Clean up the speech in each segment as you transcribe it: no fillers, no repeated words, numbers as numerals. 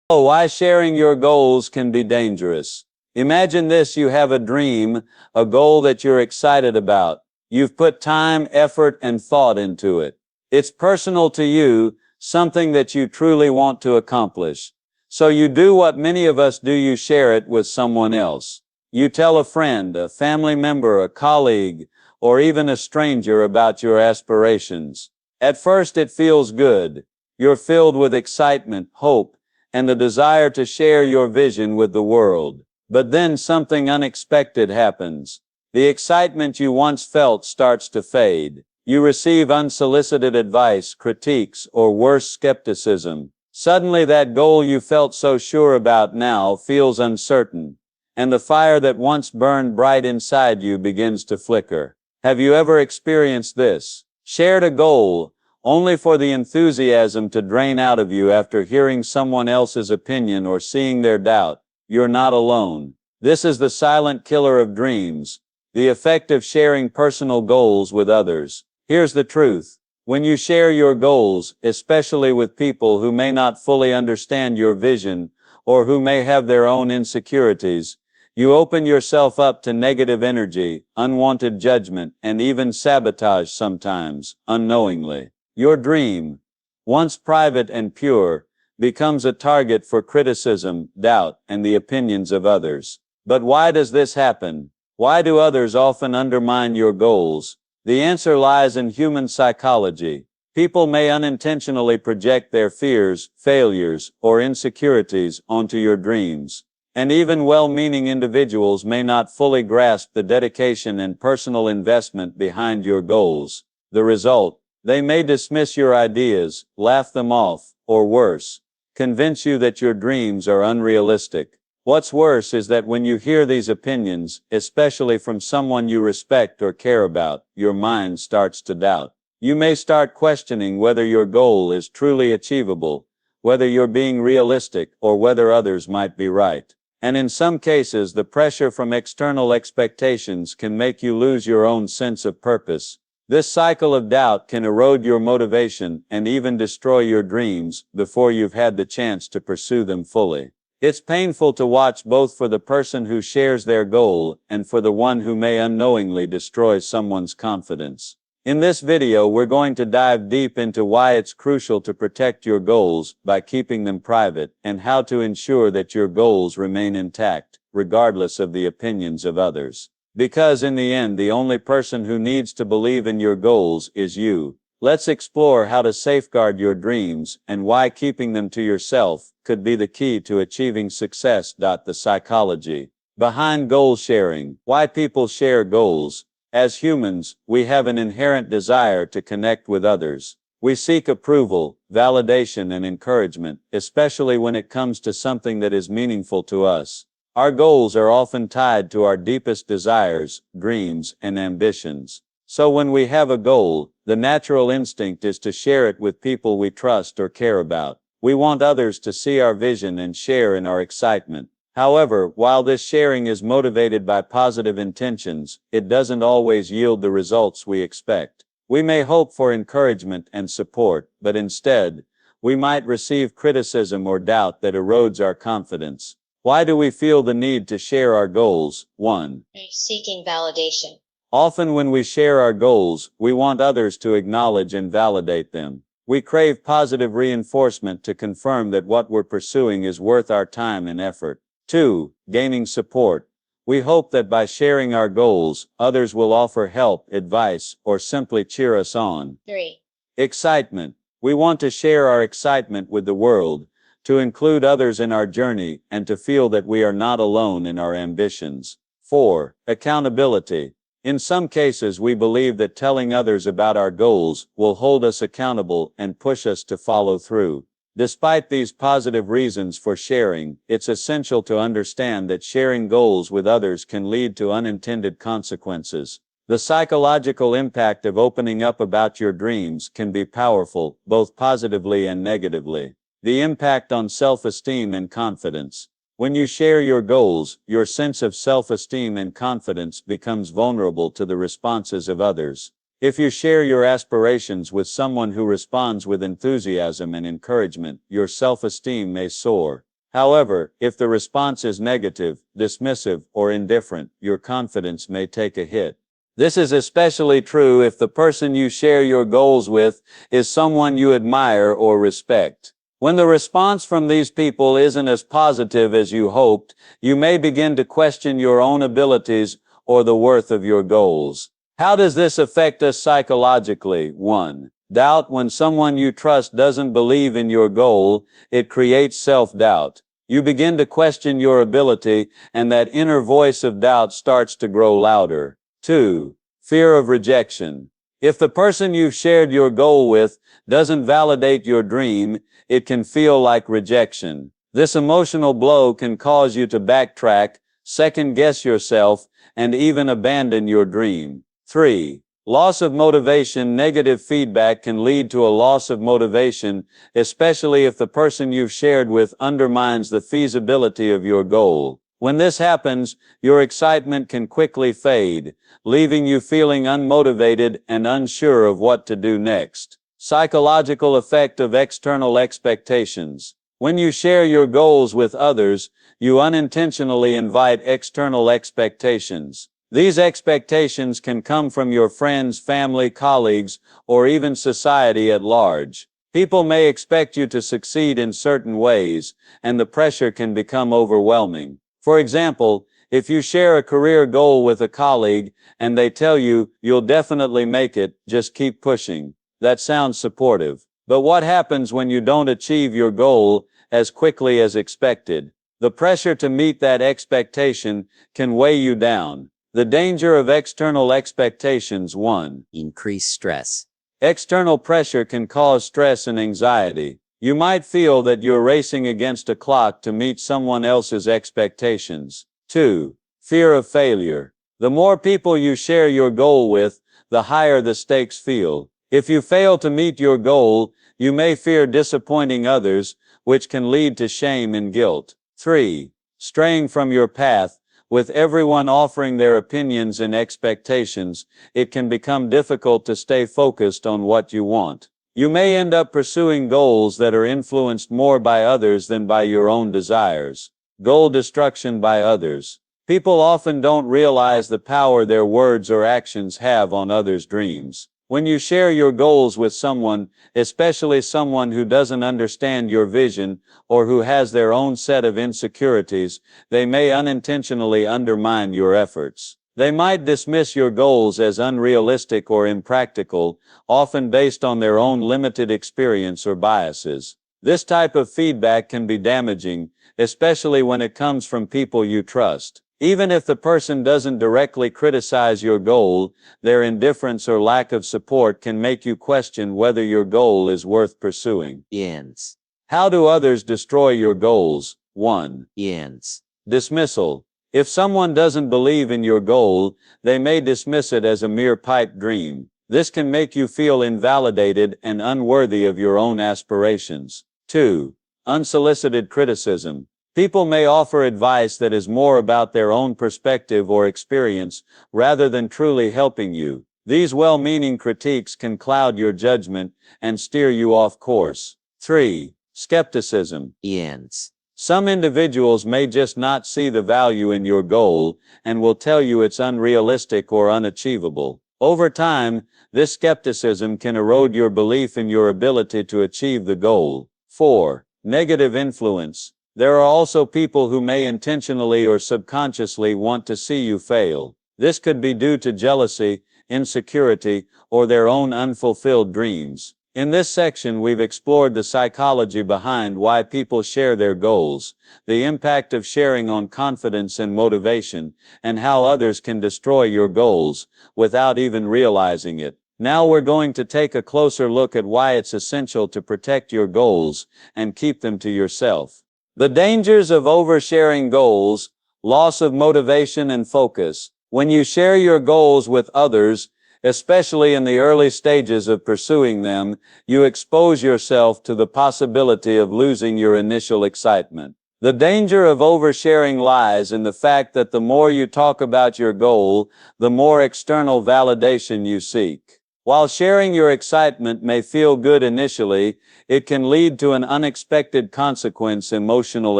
Oh, why sharing your goals can be dangerous. Imagine this: you have a dream, a goal that you're excited about. You've put time, effort, and thought into it. It's personal to you, something that you truly want to accomplish. So you do what many of us do: you share it with someone else. You tell a friend, a family member, a colleague, or even a stranger about your aspirations. At first it feels good. You're filled with excitement, hope, and the desire to share your vision with the world. But then something unexpected happens. The excitement you once felt starts to fade. You receive unsolicited advice, critiques, or worse, skepticism. Suddenly that goal you felt so sure about now feels uncertain, and the fire that once burned bright inside you begins to flicker. Have you ever experienced this? Shared a goal, only for the enthusiasm to drain out of you after hearing someone else's opinion or seeing their doubt? You're not alone. This is the silent killer of dreams, the effect of sharing personal goals with others. Here's the truth. When you share your goals, especially with people who may not fully understand your vision or who may have their own insecurities, you open yourself up to negative energy, unwanted judgment, and even sabotage sometimes, unknowingly. Your dream, once private and pure, becomes a target for criticism, doubt, and the opinions of others. But why does this happen? Why do others often undermine your goals? The answer lies in human psychology. People may unintentionally project their fears, failures, or insecurities onto your dreams. And even well-meaning individuals may not fully grasp the dedication and personal investment behind your goals. The result: they may dismiss your ideas, laugh them off, or worse, convince you that your dreams are unrealistic. What's worse is that when you hear these opinions, especially from someone you respect or care about, your mind starts to doubt. You may start questioning whether your goal is truly achievable, whether you're being realistic, or whether others might be right. And in some cases, the pressure from external expectations can make you lose your own sense of purpose. This cycle of doubt can erode your motivation and even destroy your dreams before you've had the chance to pursue them fully. It's painful to watch, both for the person who shares their goal and for the one who may unknowingly destroy someone's confidence. In this video, we're going to dive deep into why it's crucial to protect your goals by keeping them private, and how to ensure that your goals remain intact, regardless of the opinions of others. Because in the end, the only person who needs to believe in your goals is you. Let's explore how to safeguard your dreams and why keeping them to yourself could be the key to achieving success. The psychology behind goal sharing. Why people share goals. As humans, we have an inherent desire to connect with others. We seek approval, validation, and encouragement, especially when it comes to something that is meaningful to us. Our goals are often tied to our deepest desires, dreams, and ambitions. So when we have a goal, the natural instinct is to share it with people we trust or care about. We want others to see our vision and share in our excitement. However, while this sharing is motivated by positive intentions, it doesn't always yield the results we expect. We may hope for encouragement and support, but instead, we might receive criticism or doubt that erodes our confidence. Why do we feel the need to share our goals? 1. Seeking validation. Often when we share our goals, we want others to acknowledge and validate them. We crave positive reinforcement to confirm that what we're pursuing is worth our time and effort. 2. Gaining support. We hope that by sharing our goals, others will offer help, advice, or simply cheer us on. 3. Excitement. We want to share our excitement with the world, to include others in our journey, and to feel that we are not alone in our ambitions. 4. Accountability. In some cases, we believe that telling others about our goals will hold us accountable and push us to follow through. Despite these positive reasons for sharing, it's essential to understand that sharing goals with others can lead to unintended consequences. The psychological impact of opening up about your dreams can be powerful, both positively and negatively. The impact on self-esteem and confidence. When you share your goals, your sense of self-esteem and confidence becomes vulnerable to the responses of others. If you share your aspirations with someone who responds with enthusiasm and encouragement, your self-esteem may soar. However, if the response is negative, dismissive, or indifferent, your confidence may take a hit. This is especially true if the person you share your goals with is someone you admire or respect. When the response from these people isn't as positive as you hoped, you may begin to question your own abilities or the worth of your goals. How does this affect us psychologically? 1. Doubt. When someone you trust doesn't believe in your goal, it creates self-doubt. You begin to question your ability, and that inner voice of doubt starts to grow louder. 2. Fear of rejection. If the person you've shared your goal with doesn't validate your dream, it can feel like rejection. This emotional blow can cause you to backtrack, second-guess yourself, and even abandon your dream. 3. Loss of motivation. Negative feedback can lead to a loss of motivation, especially if the person you've shared with undermines the feasibility of your goal. When this happens, your excitement can quickly fade, leaving you feeling unmotivated and unsure of what to do next. Psychological effect of external expectations. When you share your goals with others, you unintentionally invite external expectations. These expectations can come from your friends, family, colleagues, or even society at large. People may expect you to succeed in certain ways, and the pressure can become overwhelming. For example, if you share a career goal with a colleague and they tell you, "You'll definitely make it, just keep pushing," that sounds supportive. But what happens when you don't achieve your goal as quickly as expected? The pressure to meet that expectation can weigh you down. The danger of external expectations. 1. Increase stress. External pressure can cause stress and anxiety. You might feel that you're racing against a clock to meet someone else's expectations. 2. Fear of failure. The more people you share your goal with, the higher the stakes feel. If you fail to meet your goal, you may fear disappointing others, which can lead to shame and guilt. 3. Straying from your path. With everyone offering their opinions and expectations, it can become difficult to stay focused on what you want. You may end up pursuing goals that are influenced more by others than by your own desires. Goal destruction by others. People often don't realize the power their words or actions have on others' dreams. When you share your goals with someone, especially someone who doesn't understand your vision or who has their own set of insecurities, they may unintentionally undermine your efforts. They might dismiss your goals as unrealistic or impractical, often based on their own limited experience or biases. This type of feedback can be damaging, especially when it comes from people you trust. Even if the person doesn't directly criticize your goal, their indifference or lack of support can make you question whether your goal is worth pursuing. Ends. How do others destroy your goals? 1. Ends. Dismissal. If someone doesn't believe in your goal, they may dismiss it as a mere pipe dream. This can make you feel invalidated and unworthy of your own aspirations. 2. Unsolicited criticism. People may offer advice that is more about their own perspective or experience rather than truly helping you. These well-meaning critiques can cloud your judgment and steer you off course. 3. Skepticism. Ends. Some individuals may just not see the value in your goal and will tell you it's unrealistic or unachievable. Over time, this skepticism can erode your belief in your ability to achieve the goal. 4. Negative influence. There are also people who may intentionally or subconsciously want to see you fail. This could be due to jealousy, insecurity, or their own unfulfilled dreams. In this section, we've explored the psychology behind why people share their goals, the impact of sharing on confidence and motivation, and how others can destroy your goals without even realizing it. Now we're going to take a closer look at why it's essential to protect your goals and keep them to yourself. The dangers of oversharing goals, loss of motivation and focus. When you share your goals with others, especially in the early stages of pursuing them, you expose yourself to the possibility of losing your initial excitement. The danger of oversharing lies in the fact that the more you talk about your goal, the more external validation you seek. While sharing your excitement may feel good initially, it can lead to an unexpected consequence: emotional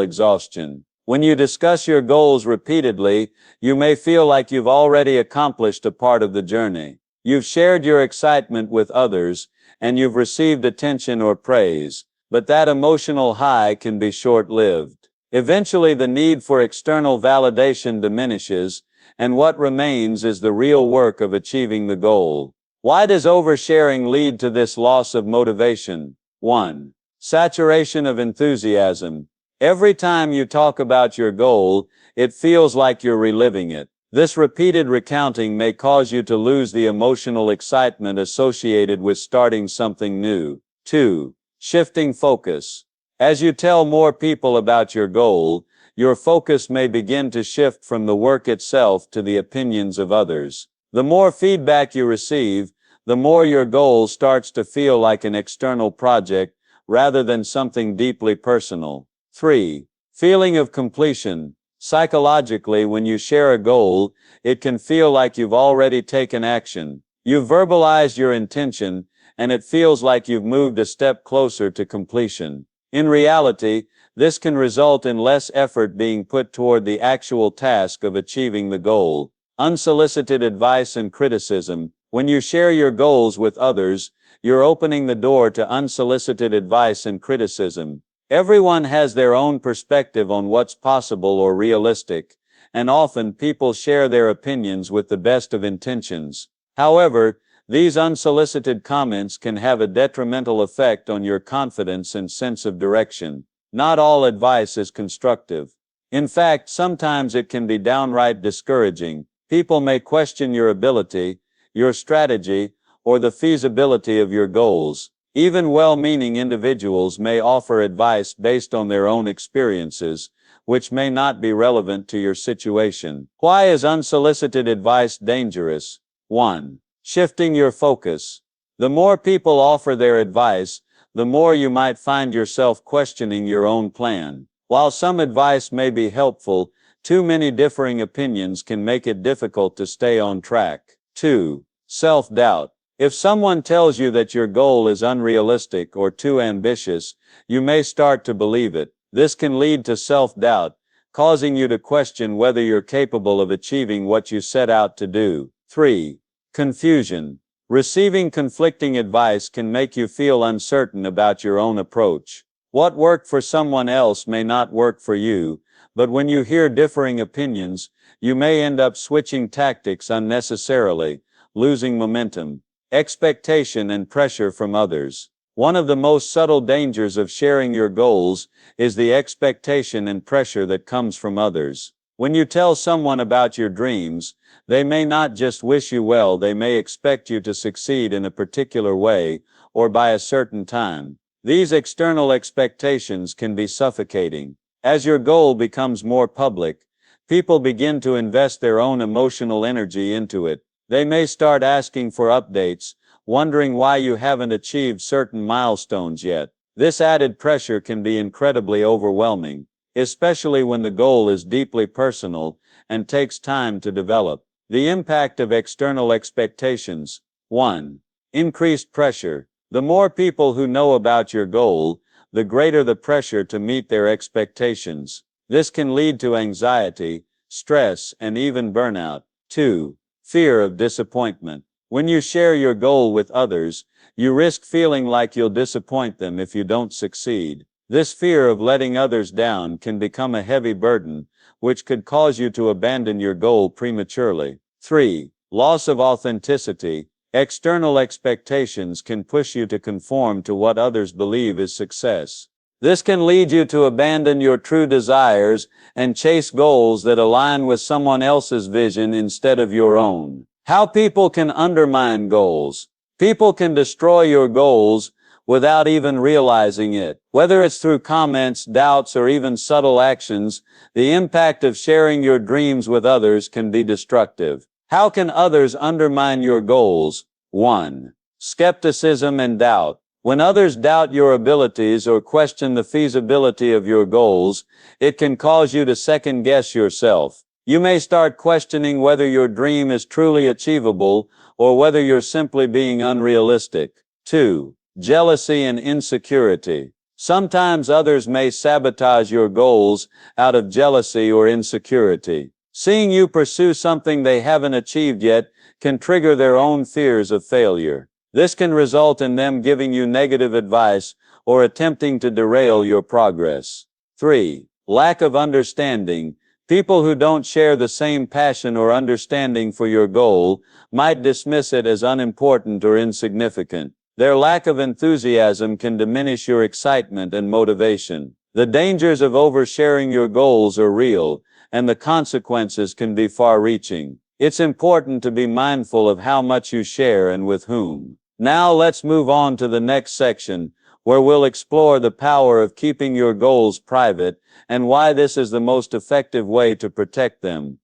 exhaustion. When you discuss your goals repeatedly, you may feel like you've already accomplished a part of the journey. You've shared your excitement with others, and you've received attention or praise, but that emotional high can be short-lived. Eventually, the need for external validation diminishes, and what remains is the real work of achieving the goal. Why does oversharing lead to this loss of motivation? 1. Saturation of enthusiasm. Every time you talk about your goal, it feels like you're reliving it. This repeated recounting may cause you to lose the emotional excitement associated with starting something new. 2. Shifting focus. As you tell more people about your goal, your focus may begin to shift from the work itself to the opinions of others. The more feedback you receive, the more your goal starts to feel like an external project rather than something deeply personal. 3. Feeling of completion. Psychologically, when you share a goal, it can feel like you've already taken action. You've verbalized your intention, and it feels like you've moved a step closer to completion. In reality, this can result in less effort being put toward the actual task of achieving the goal. Unsolicited advice and criticism. When you share your goals with others, you're opening the door to unsolicited advice and criticism. Everyone has their own perspective on what's possible or realistic, and often people share their opinions with the best of intentions. However, these unsolicited comments can have a detrimental effect on your confidence and sense of direction. Not all advice is constructive. In fact, sometimes it can be downright discouraging. People may question your ability, your strategy, or the feasibility of your goals. Even well-meaning individuals may offer advice based on their own experiences, which may not be relevant to your situation. Why is unsolicited advice dangerous? 1. Shifting your focus. The more people offer their advice, the more you might find yourself questioning your own plan. While some advice may be helpful, too many differing opinions can make it difficult to stay on track. 2. Self-doubt. If someone tells you that your goal is unrealistic or too ambitious, you may start to believe it. This can lead to self-doubt, causing you to question whether you're capable of achieving what you set out to do. 3. Confusion. Receiving conflicting advice can make you feel uncertain about your own approach. What worked for someone else may not work for you, but when you hear differing opinions, you may end up switching tactics unnecessarily, losing momentum. Expectation and pressure from others. One of the most subtle dangers of sharing your goals is the expectation and pressure that comes from others. When you tell someone about your dreams, they may not just wish you well, they may expect you to succeed in a particular way or by a certain time. These external expectations can be suffocating. As your goal becomes more public, people begin to invest their own emotional energy into it. They may start asking for updates, wondering why you haven't achieved certain milestones yet. This added pressure can be incredibly overwhelming, especially when the goal is deeply personal and takes time to develop. The impact of external expectations. 1. Increased pressure. The more people who know about your goal, the greater the pressure to meet their expectations. This can lead to anxiety, stress, and even burnout. 2. Fear of disappointment. When you share your goal with others, you risk feeling like you'll disappoint them if you don't succeed. This fear of letting others down can become a heavy burden, which could cause you to abandon your goal prematurely. 3. Loss of authenticity. External expectations can push you to conform to what others believe is success. This can lead you to abandon your true desires and chase goals that align with someone else's vision instead of your own. How people can undermine goals. People can destroy your goals without even realizing it. Whether it's through comments, doubts, or even subtle actions, the impact of sharing your dreams with others can be destructive. How can others undermine your goals? 1. Skepticism and doubt. When others doubt your abilities or question the feasibility of your goals, it can cause you to second-guess yourself. You may start questioning whether your dream is truly achievable or whether you're simply being unrealistic. 2. Jealousy and insecurity. Sometimes others may sabotage your goals out of jealousy or insecurity. Seeing you pursue something they haven't achieved yet can trigger their own fears of failure. This can result in them giving you negative advice or attempting to derail your progress. 3. Lack of understanding. People who don't share the same passion or understanding for your goal might dismiss it as unimportant or insignificant. Their lack of enthusiasm can diminish your excitement and motivation. The dangers of oversharing your goals are real, and the consequences can be far-reaching. It's important to be mindful of how much you share and with whom. Now let's move on to the next section, where we'll explore the power of keeping your goals private and why this is the most effective way to protect them.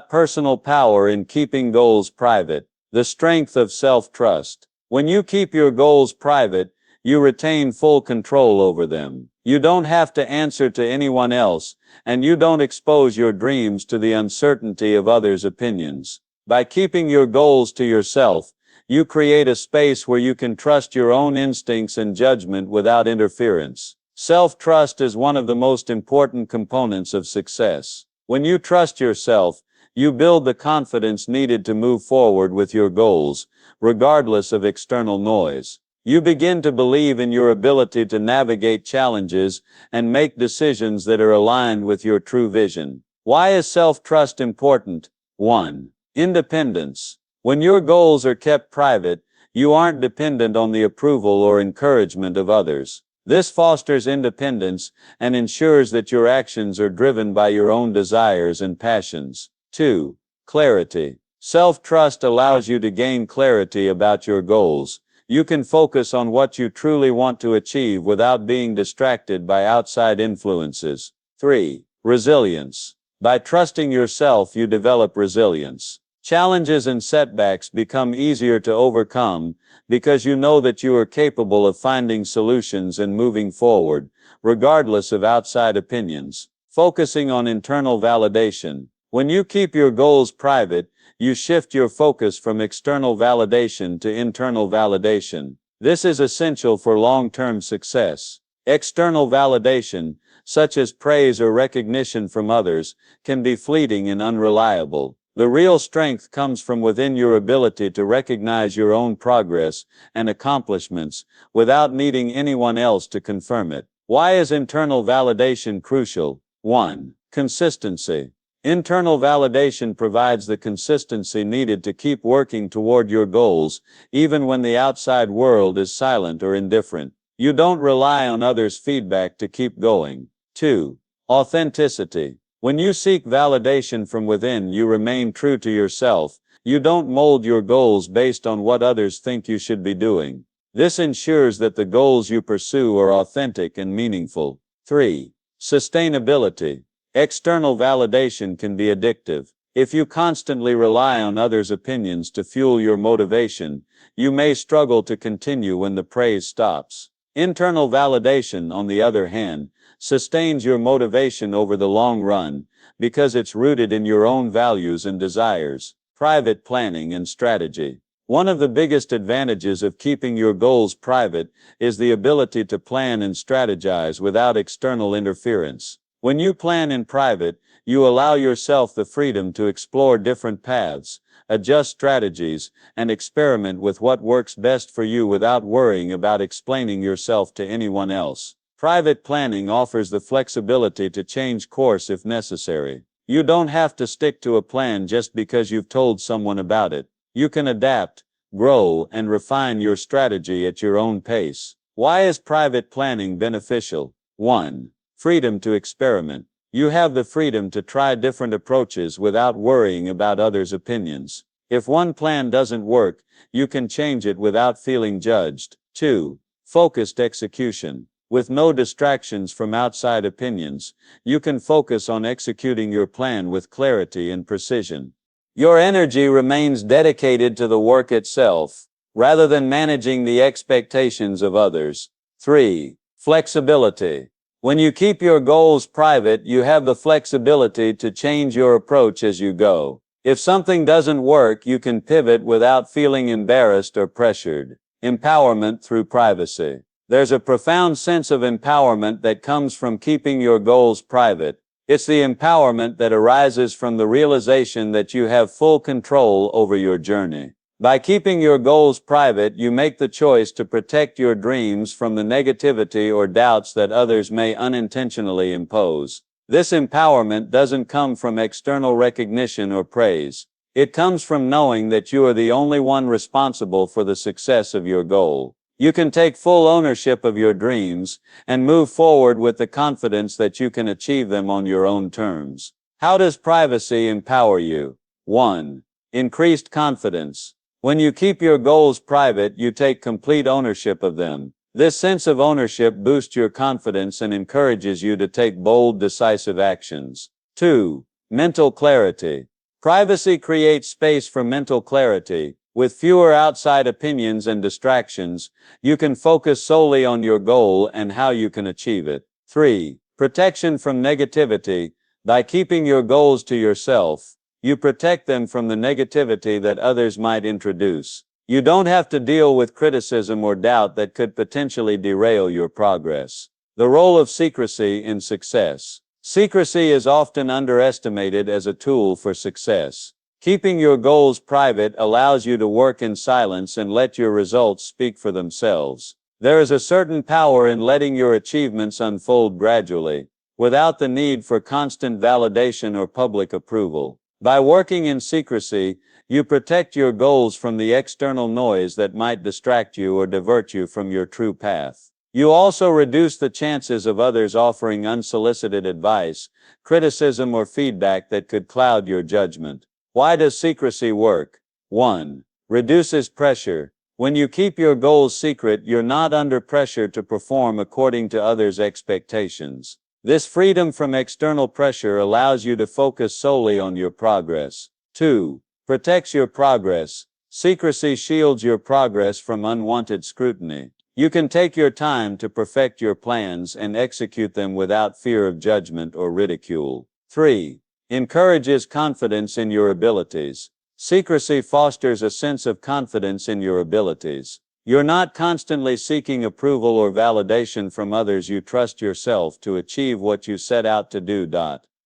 Personal power in keeping goals private. The strength of self-trust. When you keep your goals private, you retain full control over them. You don't have to answer to anyone else, and you don't expose your dreams to the uncertainty of others' opinions. By keeping your goals to yourself, you create a space where you can trust your own instincts and judgment without interference. Self-trust is one of the most important components of success. When you trust yourself, you build the confidence needed to move forward with your goals, regardless of external noise. You begin to believe in your ability to navigate challenges and make decisions that are aligned with your true vision. Why is self-trust important? 1. Independence. When your goals are kept private, you aren't dependent on the approval or encouragement of others. This fosters independence and ensures that your actions are driven by your own desires and passions. 2. Clarity. Self-trust allows you to gain clarity about your goals. You can focus on what you truly want to achieve without being distracted by outside influences. 3. Resilience. By trusting yourself, you develop resilience. Challenges and setbacks become easier to overcome because you know that you are capable of finding solutions and moving forward, regardless of outside opinions. Focusing on internal validation. When you keep your goals private, you shift your focus from external validation to internal validation. This is essential for long-term success. External validation, such as praise or recognition from others, can be fleeting and unreliable. The real strength comes from within your ability to recognize your own progress and accomplishments without needing anyone else to confirm it. Why is internal validation crucial? 1. Consistency. Internal validation provides the consistency needed to keep working toward your goals, even when the outside world is silent or indifferent. You don't rely on others' feedback to keep going. 2. Authenticity. When you seek validation from within, you remain true to yourself. You don't mold your goals based on what others think you should be doing. This ensures that the goals you pursue are authentic and meaningful. 3. Sustainability. External validation can be addictive. If you constantly rely on others' opinions to fuel your motivation, you may struggle to continue when the praise stops. Internal validation, on the other hand, sustains your motivation over the long run because it's rooted in your own values and desires. Private planning and strategy. One of the biggest advantages of keeping your goals private is the ability to plan and strategize without external interference. When you plan in private, you allow yourself the freedom to explore different paths, adjust strategies, and experiment with what works best for you without worrying about explaining yourself to anyone else. Private planning offers the flexibility to change course if necessary. You don't have to stick to a plan just because you've told someone about it. You can adapt, grow, and refine your strategy at your own pace. Why is private planning beneficial? 1. Freedom to experiment. You have the freedom to try different approaches without worrying about others' opinions. If one plan doesn't work, you can change it without feeling judged. 2. Focused execution. With no distractions from outside opinions, you can focus on executing your plan with clarity and precision. Your energy remains dedicated to the work itself, rather than managing the expectations of others. 3. Flexibility. When you keep your goals private, you have the flexibility to change your approach as you go. If something doesn't work, you can pivot without feeling embarrassed or pressured. Empowerment through privacy. There's a profound sense of empowerment that comes from keeping your goals private. It's the empowerment that arises from the realization that you have full control over your journey. By keeping your goals private, you make the choice to protect your dreams from the negativity or doubts that others may unintentionally impose. This empowerment doesn't come from external recognition or praise. It comes from knowing that you are the only one responsible for the success of your goal. You can take full ownership of your dreams and move forward with the confidence that you can achieve them on your own terms. How does privacy empower you? 1. Increased confidence. When you keep your goals private, you take complete ownership of them. This sense of ownership boosts your confidence and encourages you to take bold, decisive actions. 2. Mental clarity. Privacy creates space for mental clarity. With fewer outside opinions and distractions, you can focus solely on your goal and how you can achieve it. 3. Protection from negativity. By keeping your goals to yourself, you protect them from the negativity that others might introduce. You don't have to deal with criticism or doubt that could potentially derail your progress. The role of secrecy in success. Secrecy is often underestimated as a tool for success. Keeping your goals private allows you to work in silence and let your results speak for themselves. There is a certain power in letting your achievements unfold gradually, without the need for constant validation or public approval. By working in secrecy, you protect your goals from the external noise that might distract you or divert you from your true path. You also reduce the chances of others offering unsolicited advice, criticism, or feedback that could cloud your judgment. Why does secrecy work? 1. Reduces pressure. When you keep your goals secret, you're not under pressure to perform according to others' expectations. This freedom from external pressure allows you to focus solely on your progress. 2. Protects your progress. Secrecy shields your progress from unwanted scrutiny. You can take your time to perfect your plans and execute them without fear of judgment or ridicule. 3. Encourages confidence in your abilities. Secrecy fosters a sense of confidence in your abilities. You're not constantly seeking approval or validation from others. You trust yourself to achieve what you set out to do.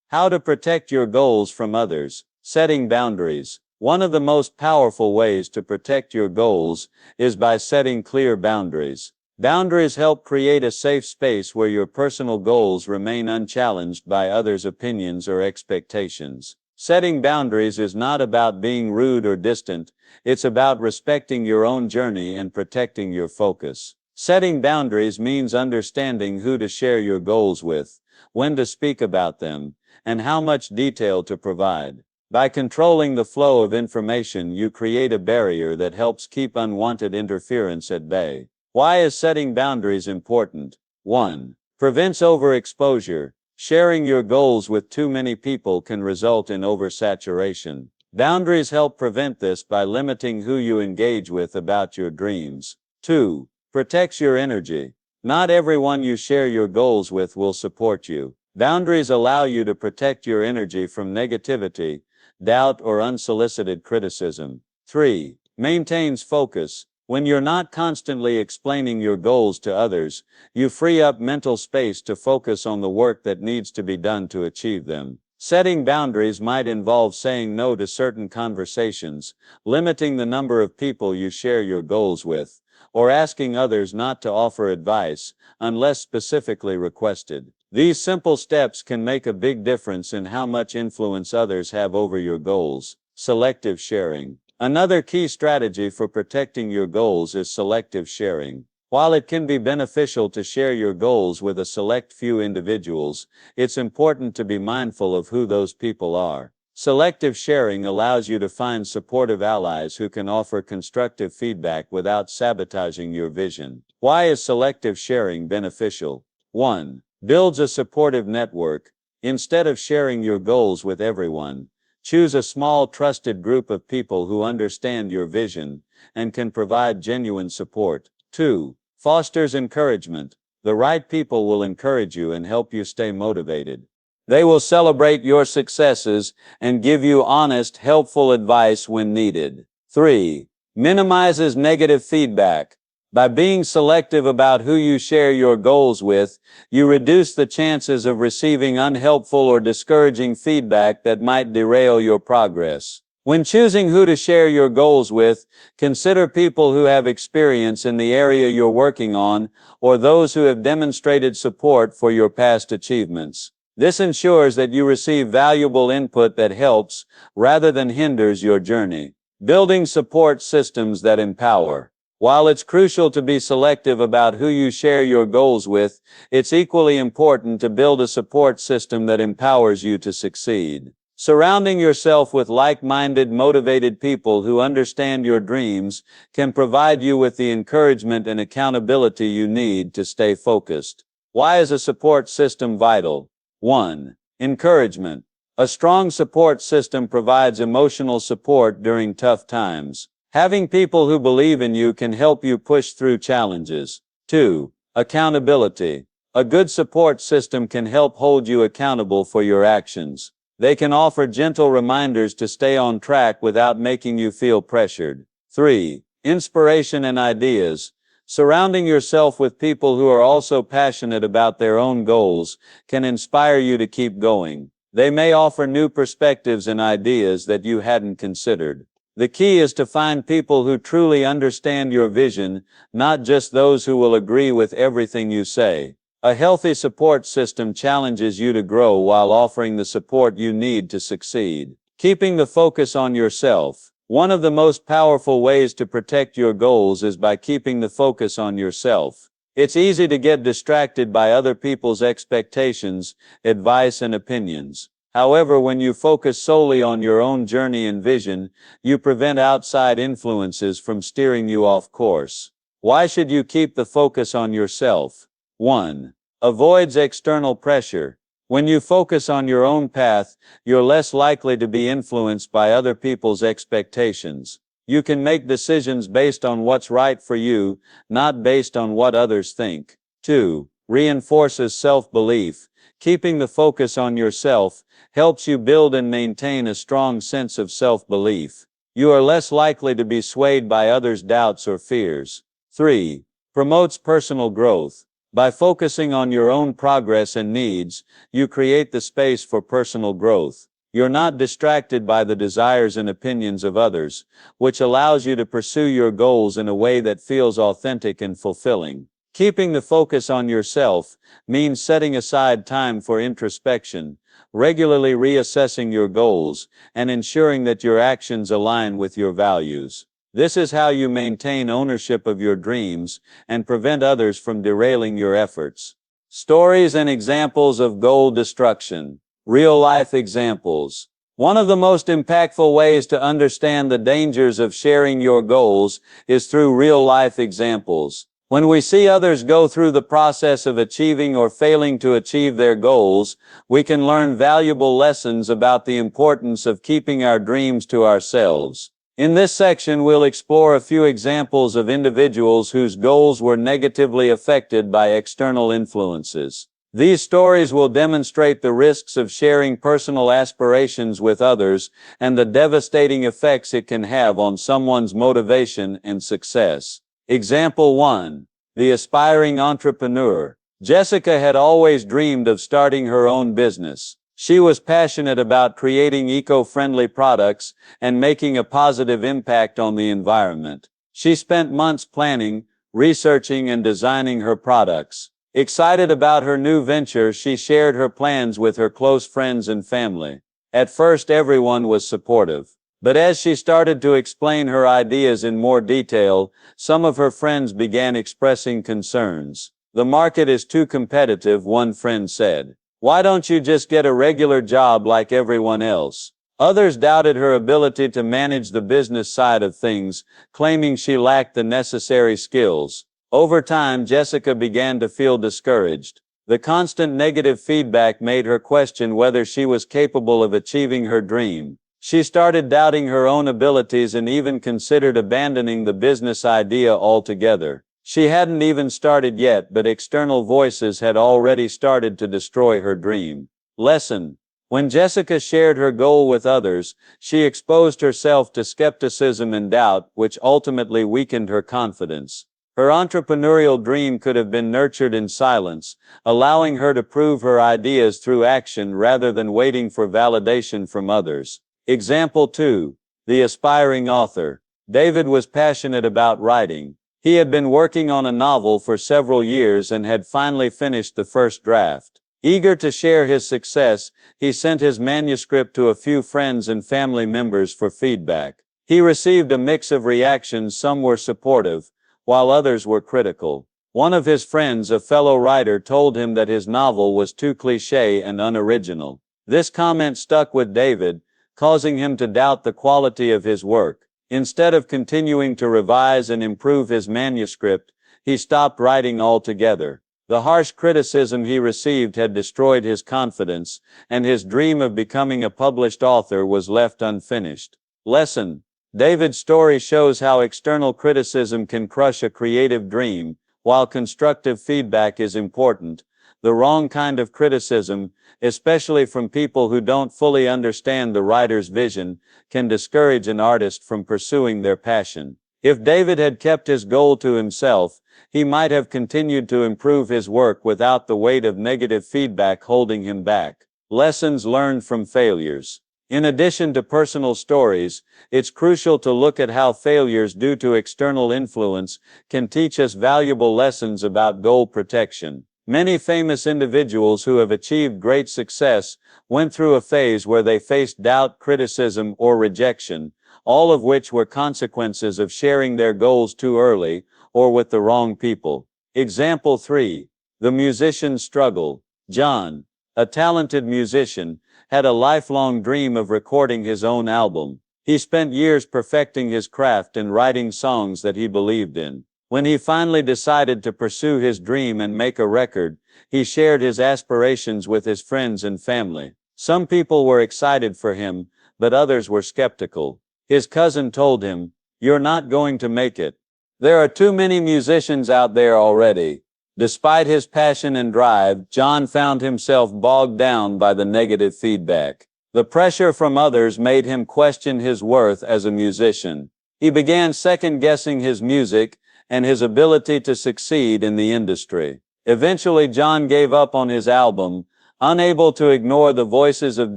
How to protect your goals from others. Setting boundaries. One of the most powerful ways to protect your goals is by setting clear boundaries. Boundaries help create a safe space where your personal goals remain unchallenged by others' opinions or expectations. Setting boundaries is not about being rude or distant. It's about respecting your own journey and protecting your focus. Setting boundaries means understanding who to share your goals with, when to speak about them, and how much detail to provide. By controlling the flow of information, you create a barrier that helps keep unwanted interference at bay. Why is setting boundaries important? 1. Prevents overexposure. Sharing your goals with too many people can result in oversaturation. Boundaries help prevent this by limiting who you engage with about your dreams. 2. Protects your energy. Not everyone you share your goals with will support you. Boundaries allow you to protect your energy from negativity, doubt, or unsolicited criticism. 3. Maintains focus. When you're not constantly explaining your goals to others, you free up mental space to focus on the work that needs to be done to achieve them. Setting boundaries might involve saying no to certain conversations, limiting the number of people you share your goals with, or asking others not to offer advice unless specifically requested. These simple steps can make a big difference in how much influence others have over your goals. Selective sharing. Another key strategy for protecting your goals is selective sharing. While it can be beneficial to share your goals with a select few individuals, it's important to be mindful of who those people are. Selective sharing allows you to find supportive allies who can offer constructive feedback without sabotaging your vision. Why is selective sharing beneficial? 1. Builds a supportive network. Instead of sharing your goals with everyone, choose a small, trusted group of people who understand your vision and can provide genuine support. 2. Fosters encouragement. The right people will encourage you and help you stay motivated. They will celebrate your successes and give you honest, helpful advice when needed. 3. Minimizes negative feedback. By being selective about who you share your goals with, you reduce the chances of receiving unhelpful or discouraging feedback that might derail your progress. When choosing who to share your goals with, consider people who have experience in the area you're working on, or those who have demonstrated support for your past achievements. This ensures that you receive valuable input that helps, rather than hinders your journey. Building support systems that empower. While it's crucial to be selective about who you share your goals with, it's equally important to build a support system that empowers you to succeed. Surrounding yourself with like-minded, motivated people who understand your dreams can provide you with the encouragement and accountability you need to stay focused. Why is a support system vital? 1. Encouragement. A strong support system provides emotional support during tough times. Having people who believe in you can help you push through challenges. 2. Accountability. A good support system can help hold you accountable for your actions. They can offer gentle reminders to stay on track without making you feel pressured. 3. Inspiration and ideas. Surrounding yourself with people who are also passionate about their own goals can inspire you to keep going. They may offer new perspectives and ideas that you hadn't considered. The key is to find people who truly understand your vision, not just those who will agree with everything you say. A healthy support system challenges you to grow while offering the support you need to succeed. Keeping the focus on yourself. One of the most powerful ways to protect your goals is by keeping the focus on yourself. It's easy to get distracted by other people's expectations, advice, and opinions. However, when you focus solely on your own journey and vision, you prevent outside influences from steering you off course. Why should you keep the focus on yourself? 1. Avoids external pressure. When you focus on your own path, you're less likely to be influenced by other people's expectations. You can make decisions based on what's right for you, not based on what others think. 2. Reinforces self-belief. Keeping the focus on yourself helps you build and maintain a strong sense of self-belief. You are less likely to be swayed by others' doubts or fears. 3. Promotes personal growth. By focusing on your own progress and needs, you create the space for personal growth. You're not distracted by the desires and opinions of others, which allows you to pursue your goals in a way that feels authentic and fulfilling. Keeping the focus on yourself means setting aside time for introspection, regularly reassessing your goals, and ensuring that your actions align with your values. This is how you maintain ownership of your dreams and prevent others from derailing your efforts. Stories and examples of goal destruction. Real-life examples. One of the most impactful ways to understand the dangers of sharing your goals is through real-life examples. When we see others go through the process of achieving or failing to achieve their goals, we can learn valuable lessons about the importance of keeping our dreams to ourselves. In this section, we'll explore a few examples of individuals whose goals were negatively affected by external influences. These stories will demonstrate the risks of sharing personal aspirations with others and the devastating effects it can have on someone's motivation and success. Example 1. The aspiring entrepreneur. Jessica had always dreamed of starting her own business. She was passionate about creating eco-friendly products and making a positive impact on the environment. She spent months planning, researching, and designing her products. Excited about her new venture, she shared her plans with her close friends and family. At first, everyone was supportive. But as she started to explain her ideas in more detail, some of her friends began expressing concerns. "The market is too competitive," one friend said. "Why don't you just get a regular job like everyone else?" Others doubted her ability to manage the business side of things, claiming she lacked the necessary skills. Over time, Jessica began to feel discouraged. The constant negative feedback made her question whether she was capable of achieving her dream. She started doubting her own abilities and even considered abandoning the business idea altogether. She hadn't even started yet, but external voices had already started to destroy her dream. Lesson. When Jessica shared her goal with others, she exposed herself to skepticism and doubt, which ultimately weakened her confidence. Her entrepreneurial dream could have been nurtured in silence, allowing her to prove her ideas through action rather than waiting for validation from others. Example 2. The aspiring author. David was passionate about writing. He had been working on a novel for several years and had finally finished the first draft. Eager to share his success, he sent his manuscript to a few friends and family members for feedback. He received a mix of reactions. Some were supportive, while others were critical. One of his friends, a fellow writer, told him that his novel was too cliché and unoriginal. This comment stuck with David, causing him to doubt the quality of his work. Instead of continuing to revise and improve his manuscript, he stopped writing altogether. The harsh criticism he received had destroyed his confidence, and his dream of becoming a published author was left unfinished. Lesson. David's story shows how external criticism can crush a creative dream. While constructive feedback is important, the wrong kind of criticism, especially from people who don't fully understand the writer's vision, can discourage an artist from pursuing their passion. If David had kept his goal to himself, he might have continued to improve his work without the weight of negative feedback holding him back. Lessons learned from failures. In addition to personal stories, it's crucial to look at how failures due to external influence can teach us valuable lessons about goal protection. Many famous individuals who have achieved great success went through a phase where they faced doubt, criticism, or rejection, all of which were consequences of sharing their goals too early or with the wrong people. Example 3. The musician's struggle. John, a talented musician, had a lifelong dream of recording his own album. He spent years perfecting his craft and writing songs that he believed in. When he finally decided to pursue his dream and make a record, he shared his aspirations with his friends and family. Some people were excited for him, but others were skeptical. His cousin told him, "You're not going to make it. There are too many musicians out there already." Despite his passion and drive, John found himself bogged down by the negative feedback. The pressure from others made him question his worth as a musician. He began second-guessing his music and his ability to succeed in the industry. Eventually, John gave up on his album, unable to ignore the voices of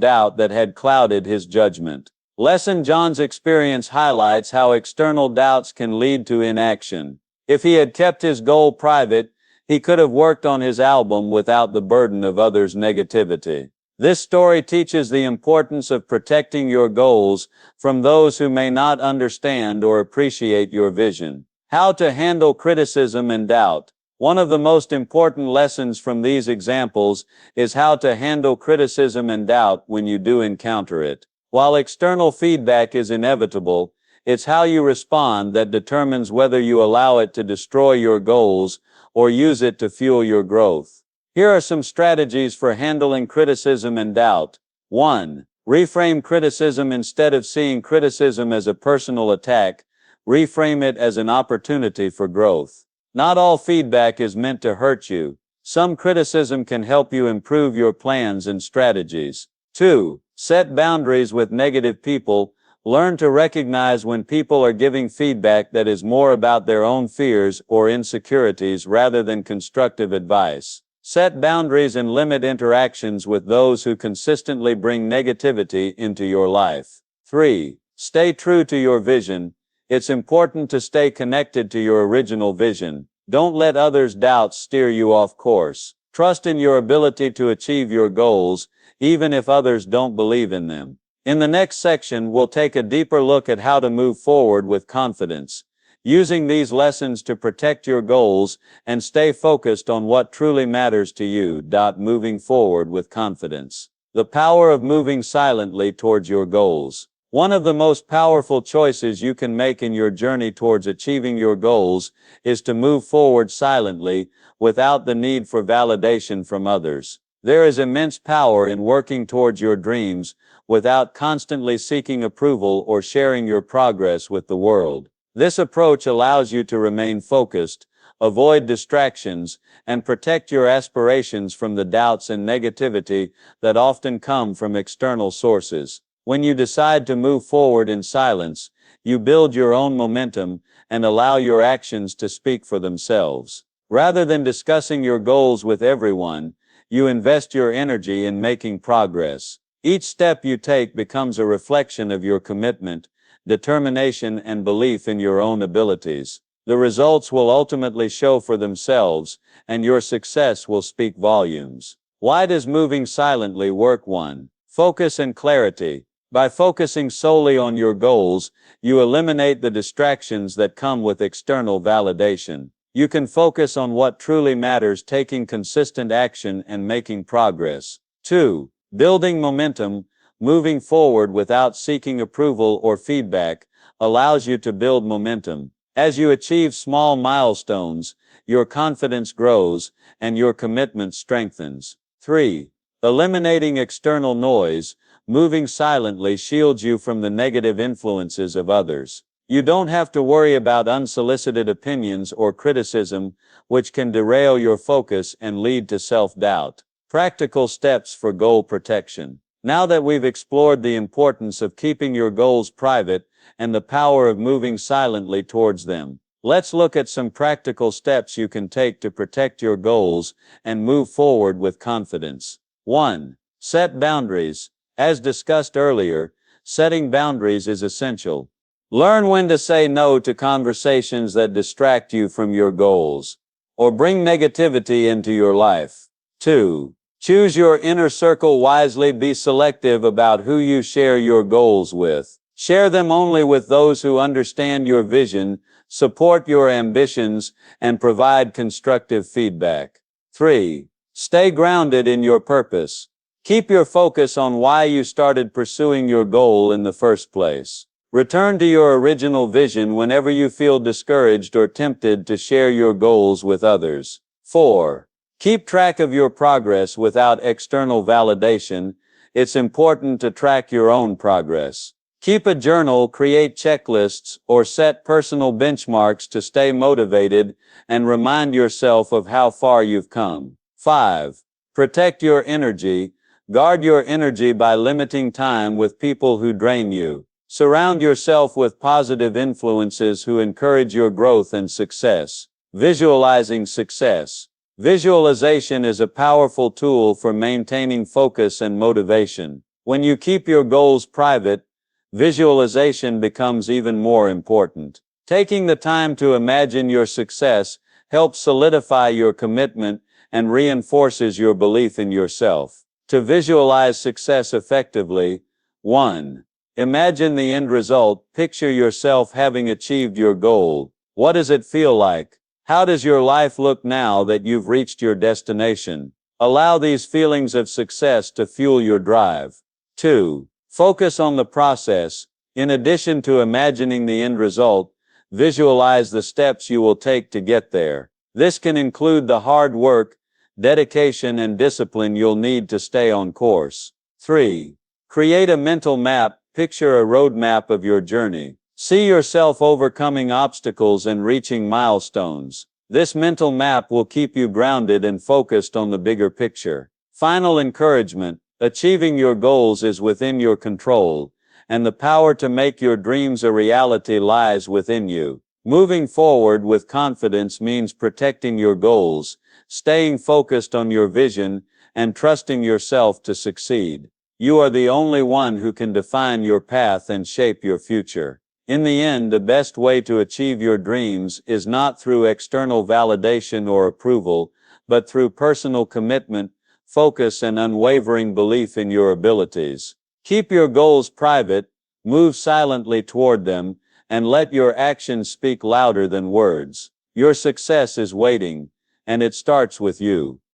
doubt that had clouded his judgment. Lesson. John's experience highlights how external doubts can lead to inaction. If he had kept his goal private, he could have worked on his album without the burden of others' negativity. This story teaches the importance of protecting your goals from those who may not understand or appreciate your vision. How to handle criticism and doubt. One of the most important lessons from these examples is how to handle criticism and doubt when you do encounter it. While external feedback is inevitable, it's how you respond that determines whether you allow it to destroy your goals or use it to fuel your growth. Here are some strategies for handling criticism and doubt. 1. Reframe criticism. Instead of seeing criticism as a personal attack, reframe it as an opportunity for growth. Not all feedback is meant to hurt you. Some criticism can help you improve your plans and strategies. 2. Set boundaries with negative people. Learn to recognize when people are giving feedback that is more about their own fears or insecurities rather than constructive advice. Set boundaries and limit interactions with those who consistently bring negativity into your life. 3. Stay true to your vision. It's important to stay connected to your original vision. Don't let others' doubts steer you off course. Trust in your ability to achieve your goals, even if others don't believe in them. In the next section, we'll take a deeper look at how to move forward with confidence, using these lessons to protect your goals and stay focused on what truly matters to you. Moving forward with confidence. The power of moving silently towards your goals. One of the most powerful choices you can make in your journey towards achieving your goals is to move forward silently, without the need for validation from others. There is immense power in working towards your dreams without constantly seeking approval or sharing your progress with the world. This approach allows you to remain focused, avoid distractions, and protect your aspirations from the doubts and negativity that often come from external sources. When you decide to move forward in silence, you build your own momentum and allow your actions to speak for themselves. Rather than discussing your goals with everyone, you invest your energy in making progress. Each step you take becomes a reflection of your commitment, determination, and belief in your own abilities. The results will ultimately show for themselves, and your success will speak volumes. Why does moving silently work? 1. Focus and clarity. By focusing solely on your goals, you eliminate the distractions that come with external validation. You can focus on what truly matters, taking consistent action and making progress. 2. Building momentum. Moving forward without seeking approval or feedback allows you to build momentum. As you achieve small milestones, your confidence grows and your commitment strengthens. 3. Eliminating external noise. Moving silently shields you from the negative influences of others. You don't have to worry about unsolicited opinions or criticism, which can derail your focus and lead to self-doubt. Practical steps for goal protection. Now that we've explored the importance of keeping your goals private and the power of moving silently towards them, let's look at some practical steps you can take to protect your goals and move forward with confidence. 1. Set boundaries. As discussed earlier, setting boundaries is essential. Learn when to say no to conversations that distract you from your goals or bring negativity into your life. 2. Choose your inner circle wisely. Be selective about who you share your goals with. Share them only with those who understand your vision, support your ambitions, and provide constructive feedback. 3. Stay grounded in your purpose. Keep your focus on why you started pursuing your goal in the first place. Return to your original vision whenever you feel discouraged or tempted to share your goals with others. 4. Keep track of your progress without external validation. It's important to track your own progress. Keep a journal, create checklists, or set personal benchmarks to stay motivated and remind yourself of how far you've come. 5. Protect your energy. Guard your energy by limiting time with people who drain you. Surround yourself with positive influences who encourage your growth and success. Visualizing success. Visualization is a powerful tool for maintaining focus and motivation. When you keep your goals private, visualization becomes even more important. Taking the time to imagine your success helps solidify your commitment and reinforces your belief in yourself. To visualize success effectively, 1. Imagine the end result. Picture yourself having achieved your goal. What does it feel like? How does your life look now that you've reached your destination? Allow these feelings of success to fuel your drive. 2. Focus on the process. In addition to imagining the end result, visualize the steps you will take to get there. This can include the hard work, dedication, and discipline you'll need to stay on course. 3. Create a mental map. Picture a roadmap of your journey. See yourself overcoming obstacles and reaching milestones. This mental map will keep you grounded and focused on the bigger picture. Final encouragement. Achieving your goals is within your control, and the power to make your dreams a reality lies within you. Moving forward with confidence means protecting your goals, staying focused on your vision, and trusting yourself to succeed. You are the only one who can define your path and shape your future. In the end, the best way to achieve your dreams is not through external validation or approval, but through personal commitment, focus, and unwavering belief in your abilities. Keep your goals private, move silently toward them, and let your actions speak louder than words. Your success is waiting, and it starts with you.